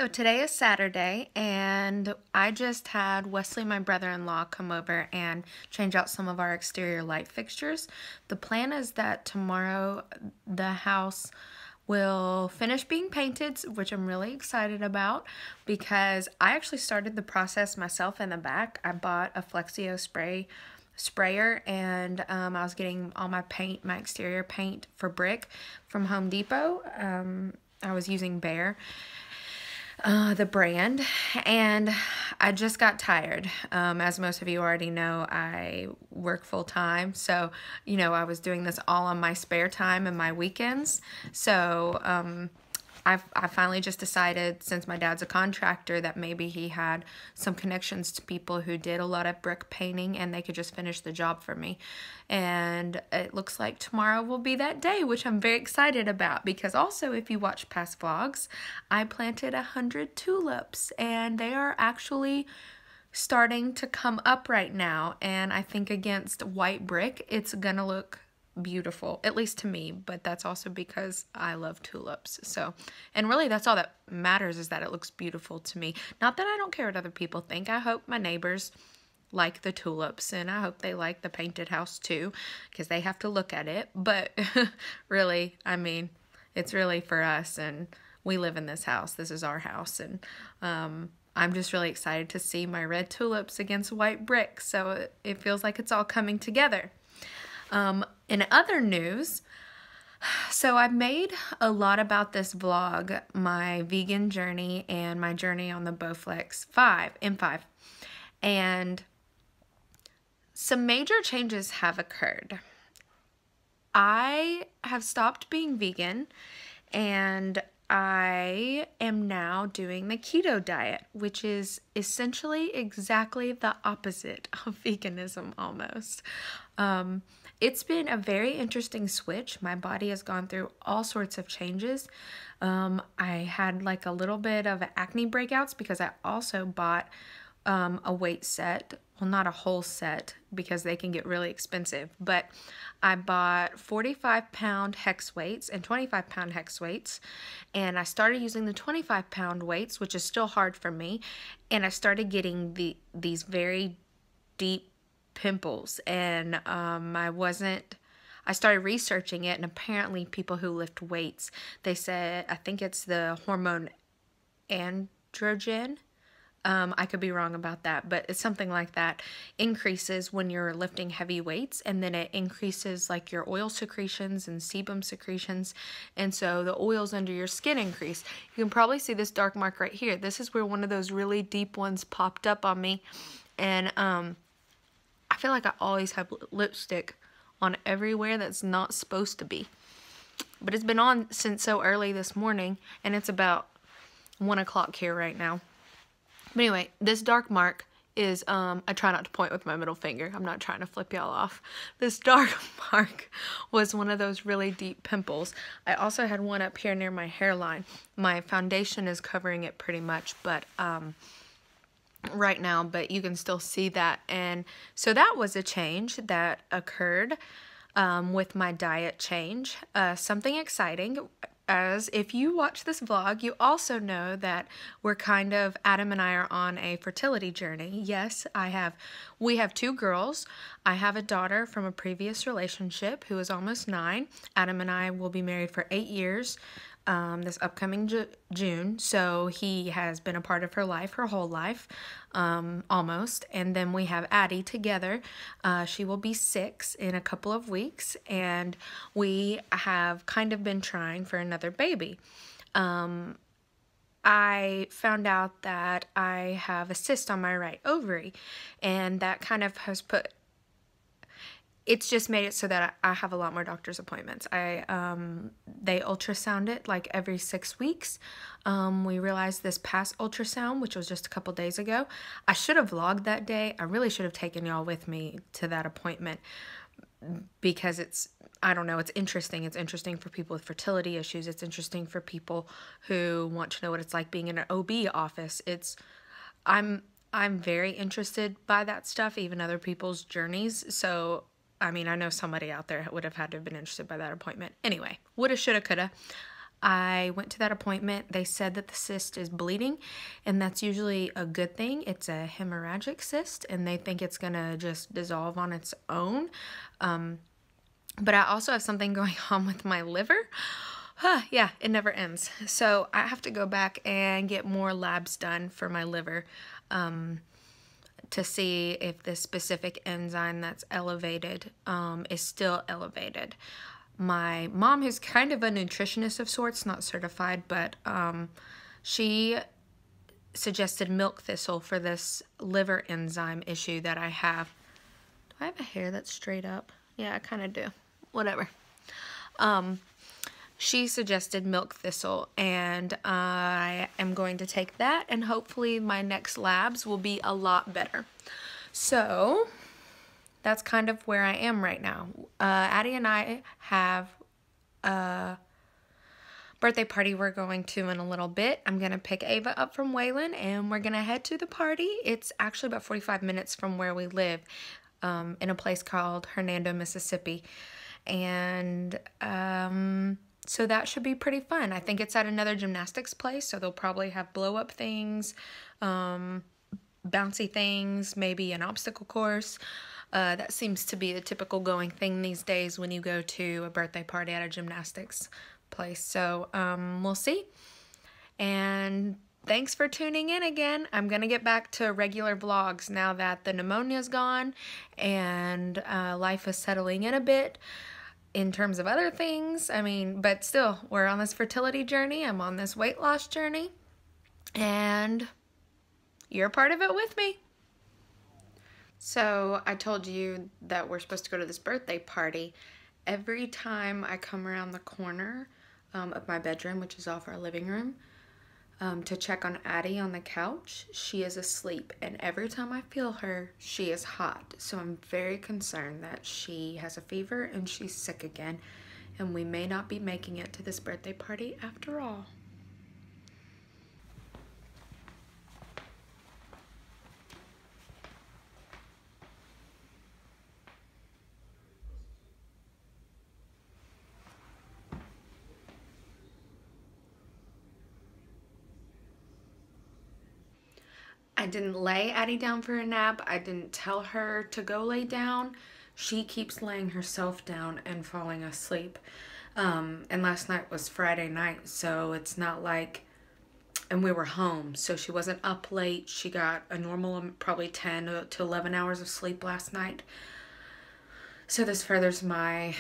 So today is Saturday, and I just had Wesley, my brother-in-law, come over and change out some of our exterior light fixtures. The plan is that tomorrow the house will finish being painted, which I'm really excited about because I actually started the process myself in the back. I bought a Flexio sprayer, and I was getting all my paint, my exterior paint for brick from Home Depot. I was using Behr, the brand, and I just got tired. As most of you already know, I work full time, so I was doing this all on my spare time and my weekends. So I finally just decided, since my dad's a contractor, that maybe he had some connections to people who did a lot of brick painting and they could just finish the job for me. And it looks like tomorrow will be that day, which I'm very excited about, because also, if you watch past vlogs, I planted 100 tulips and they are actually starting to come up right now. And I think against white brick, it's gonna look beautiful, at least to me, but that's also because I love tulips. So, and really that's all that matters, is that it looks beautiful to me. Not that I don't care what other people think. I hope my neighbors like the tulips, and I hope they like the painted house too, because they have to look at it. But really, I mean, it's really for us, and we live in this house. This is our house, and I'm just really excited to see my red tulips against white brick. So it feels like it's all coming together. In other news, so I've made a lot about this vlog, my vegan journey and my journey on the Bowflex M5. And some major changes have occurred. I have stopped being vegan, and I am now doing the keto diet, which is essentially exactly the opposite of veganism almost. It's been a very interesting switch. My body has gone through all sorts of changes. I had like a little bit of acne breakouts because I also bought a weight set. Well, not a whole set because they can get really expensive, but I bought 45-pound hex weights and 25-pound hex weights, and I started using the 25-pound weights, which is still hard for me, and I started getting these very deep pimples, and I started researching it, and apparently people who lift weights, they said, I think it's the hormone androgen, I could be wrong about that, but it's something like that, increases when you're lifting heavy weights, and then it increases like your oil secretions and sebum secretions, and so the oils under your skin increase. You can probably see this dark mark right here. This is where one of those really deep ones popped up on me, and I feel like I always have lipstick on everywhere that's not supposed to be. But it's been on since so early this morning, and it's about 1 o'clock here right now. But anyway, this dark mark is, I try not to point with my middle finger. I'm not trying to flip y'all off. This dark mark was one of those really deep pimples. I also had one up here near my hairline. My foundation is covering it pretty much, but right now, but you can still see that. And so that was a change that occurred with my diet change. Something exciting, as if you watch this vlog, you also know that Adam and I are on a fertility journey. Yes, we have 2 girls. I have a daughter from a previous relationship who is almost 9. Adam and I will be married for 8 years. This upcoming June, so he has been a part of her life, her whole life, almost. And then we have Addi together. She will be 6 in a couple of weeks, and we have kind of been trying for another baby. I found out that I have a cyst on my right ovary, and that kind of has it's just made it so that I have a lot more doctor's appointments. They ultrasound it like every 6 weeks. We realized this past ultrasound, which was just a couple days ago, I should have vlogged that day. I really should have taken y'all with me to that appointment, because I don't know, it's interesting. It's interesting for people with fertility issues. It's interesting for people who want to know what it's like being in an OB office. I'm very interested by that stuff, even other people's journeys. So I mean, I know somebody out there would have had to have been interested by that appointment. Anyway, woulda, shoulda, coulda. I went to that appointment. They said that the cyst is bleeding, and that's usually a good thing. It's a hemorrhagic cyst, and they think it's gonna just dissolve on its own. But I also have something going on with my liver. Yeah, it never ends. So I have to go back and get more labs done for my liver to see if this specific enzyme that's elevated is still elevated. My mom, who's kind of a nutritionist of sorts, not certified, but she suggested milk thistle for this liver enzyme issue that I have. Do I have a hair that's straight up? Yeah, I kind of do. Whatever. She suggested milk thistle, and I am going to take that, and hopefully my next labs will be a lot better. So that's kind of where I am right now. Addi and I have a birthday party we're going to in a little bit. I'm going to pick Ava up from Waylon, and we're going to head to the party. It's actually about 45 minutes from where we live, in a place called Hernando, Mississippi. And so that should be pretty fun. I think it's at another gymnastics place, so they'll probably have blow-up things, bouncy things, maybe an obstacle course. That seems to be the typical going thing these days when you go to a birthday party at a gymnastics place. So we'll see. And thanks for tuning in again. I'm going to get back to regular vlogs now that the pneumonia's gone and life is settling in a bit. In terms of other things, I mean, but still, we're on this fertility journey. I'm on this weight loss journey, and you're a part of it with me. So I told you that we're supposed to go to this birthday party. Every time I come around the corner of my bedroom, which is off our living room, to check on Addi on the couch, she is asleep, and every time I feel her, she is hot. So I'm very concerned that she has a fever and she's sick again, and we may not be making it to this birthday party after all. I didn't lay Addi down for a nap. I didn't tell her to go lay down. She keeps laying herself down and falling asleep. And last night was Friday night, so it's not like, and we were home, so she wasn't up late. She got a normal probably 10 to 11 hours of sleep last night. So this furthers my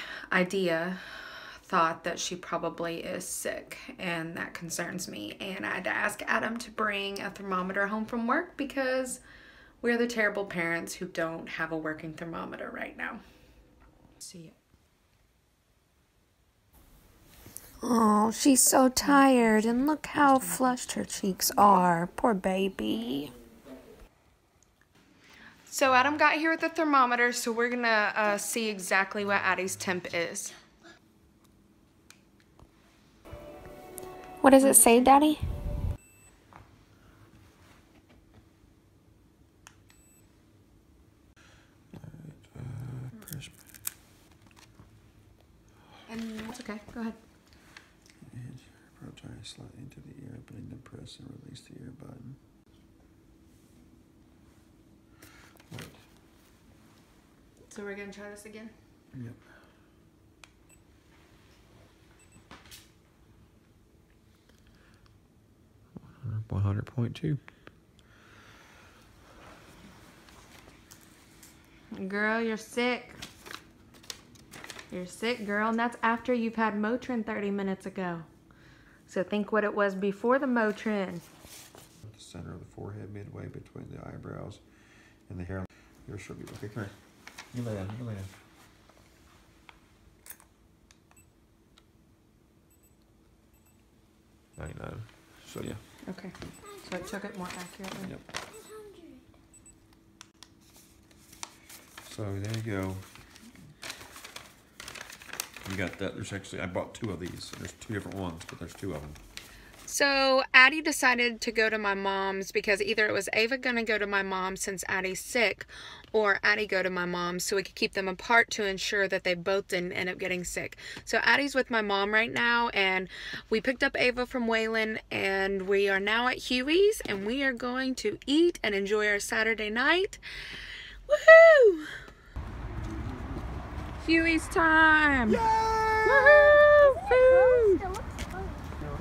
thought that she probably is sick, and that concerns me. And I had to ask Adam to bring a thermometer home from work because we're the terrible parents who don't have a working thermometer right now. See it. Oh, she's so tired, and look how flushed her cheeks are. Poor baby. So Adam got here with the thermometer, so we're gonna see exactly what Addi's temp is. What does it say, Daddy? And that's okay. Go ahead. And probe slightly into the ear, opening the press and release the ear button. Wait. So we're gonna try this again? Yep. 100.2. Girl, you're sick. You're sick, girl, and that's after you've had Motrin 30 minutes ago. So think what it was before the Motrin. The center of the forehead, midway between the eyebrows and the hair. You're sure. Okay, come here. You lay down. You lay down. I know. So yeah. Okay. So it took it more accurately. Yep. So there you go. You got that. There's actually, I bought two of these. There's two different ones, but there's two of them. So Addi decided to go to my mom's because either it was Ava gonna go to my mom since Addi's sick, or Addi go to my mom so we could keep them apart to ensure that they both didn't end up getting sick. So Addi's with my mom right now, and we picked up Ava from Waylon, and we are now at Huey's, and we are going to eat and enjoy our Saturday night. Woohoo! Huey's time! Yay! Woohoo! Food!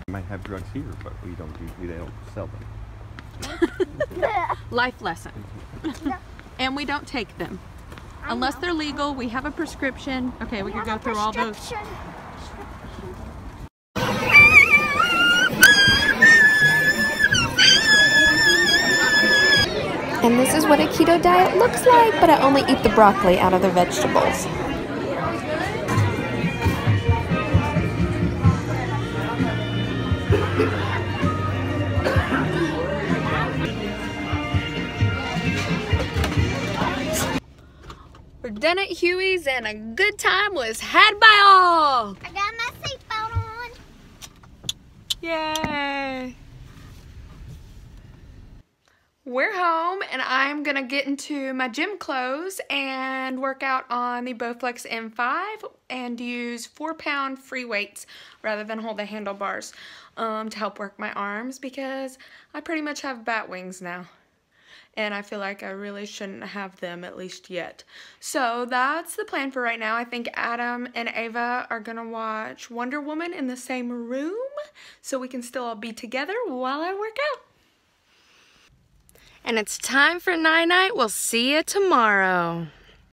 We might have drugs here, but we don't sell them. Life lesson. And we don't take them. Unless they're legal, we have a prescription. Okay, we could go through all those. And this is what a keto diet looks like, but I only eat the broccoli out of the vegetables. We're done at Huey's and a good time was had by all. I got my seatbelt on. Yay. We're home and I'm gonna get into my gym clothes and work out on the Bowflex M5 and use 4-pound free weights rather than hold the handlebars to help work my arms, because I pretty much have bat wings now. And I feel like I really shouldn't have them, at least yet. So that's the plan for right now. I think Adam and Ava are gonna watch Wonder Woman in the same room so we can still all be together while I work out. And it's time for night-night. We'll see you tomorrow.